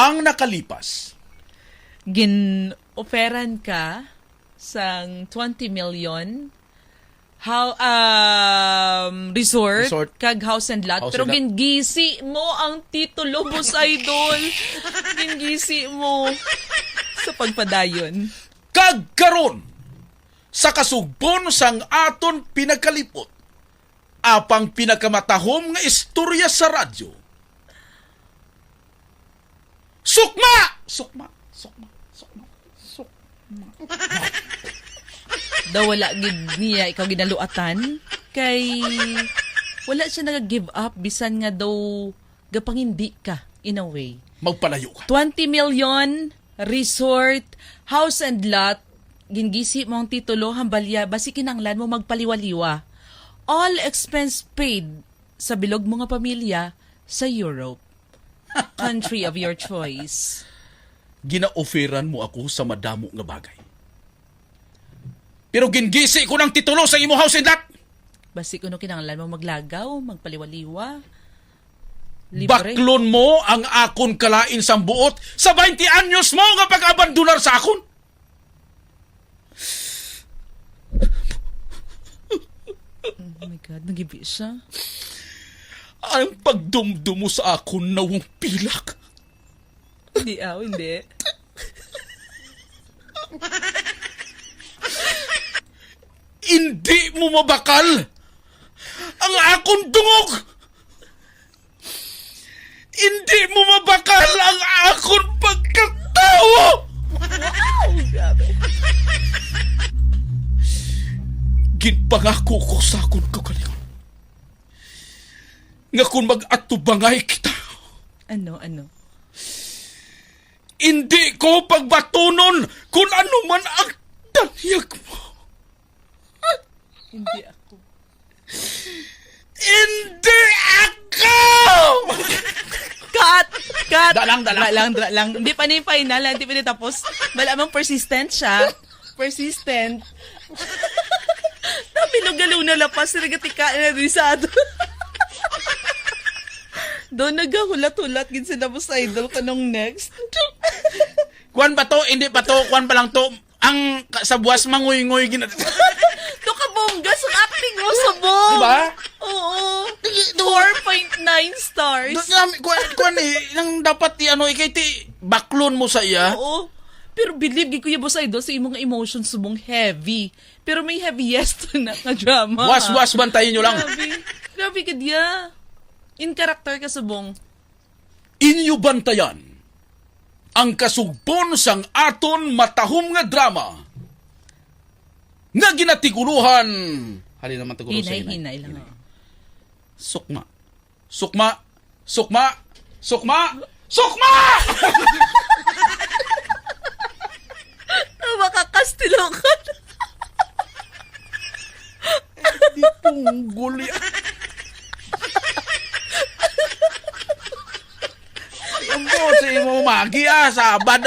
ang nakalipas. Gin-oferan ka sang 20 million resort kag house and lot, House pero and lot. gingisi mo ang titulo mo sa idol. Gingisi mo sa pagpadayon. Kag karon sa kasugbon sang aton pinagkalipot, apang pinakamatahom nga istorya sa radyo. Sukma! Sukma! Sukma! Sukma! Sukma! Daw wala gid niya ikaw ginaluatan kay wala siya nag-give up bisan nga daw gapangindi ka in a way. Magpalayo ka. 20 million resort, house and lot, gingisi mo ang titulo, hambalya, basi kinanglan mo magpaliwaliwa. All expense paid sa bilog mga pamilya sa Europe. Country of your choice. Ginaoferan mo ako sa madamo nga bagay. Pero gingisi ko ng titulo sa imo house and lot. Basi kuno kinanglan mo maglagaw, magpaliwaliwa. Libre. Baklon mo ang akon kalain sang buot sa 20 anyos mo nga pag-abandonar sa akon. Oh my God, nagibi siya. Ang pagdumdum mo sa akon nawang pilak. Hindi hindi. Hindi mo mabakal ang akon dungog. Hindi mo mabakal ang akon pagkatawa. Wow, grabe. Ginpangako ko sa akon kagalingon nga kung mag-atubangay kita, Ano? hindi ko pagbatunon kung ano man ang tanyag mo. Hindi ako. Hindi ako! Cut! Dalang. Dalang. Hindi pa ni final, hindi pa ni tapos. Malamang persistent siya. Persistent. Napinugalaw na lapas, nagatika na risado. Doon nagahulat-hulat gid sila mo sa idol kanong next. Kuan ba to? Hindi pa to. Kuan pa lang to. Ang sa buwas manguy-nguy gina. To kabongga sa acting mo sa bong. Diba? Oo. 4.9 stars. Kuan nang dapat ano ikay ti baklon mo sa iya. Oo. Pero believe gid Kuya Boss Idol sa imong emotions subong heavy. Pero may heaviest na nga drama. Was bantayin nyo lang. Grabe ka diya. In character ka subong. Inyo bantayan ang kasugbon sang aton matahom nga drama nga ginatiguluhan. Hali naman tigulo sa Hinay lang. Sukma. Sukma. Sukma. Sukma. Sukma! Makakastilo ka. Di punggol yan. Ang boss, mo magi sabad